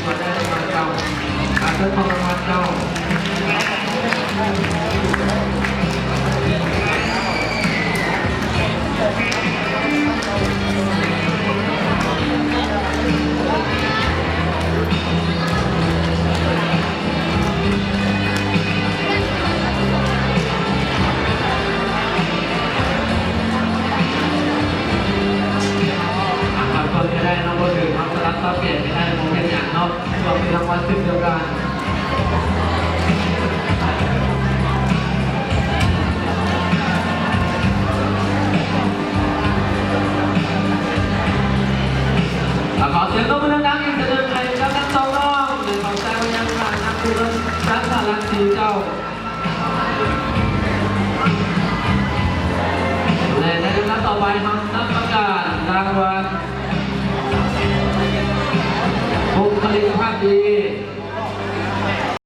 มาได้รางวัลเจ้าการทดลองรางวัลเจ้าก็เปลี่ยนไม่ได้มองเป็นอย่างนอกรวมเป็นรางวัลซึ่งเดียวกันขอเสียงตบมือดังๆอีกทีหนึ่งเลยครับทั้งสองน้องหรือของแซวยังผ่านนักบุญชั้นสารังสีเจ้าและในลำดับต่อไปทำนักประกาศรางวัลบุคลิกภาพดี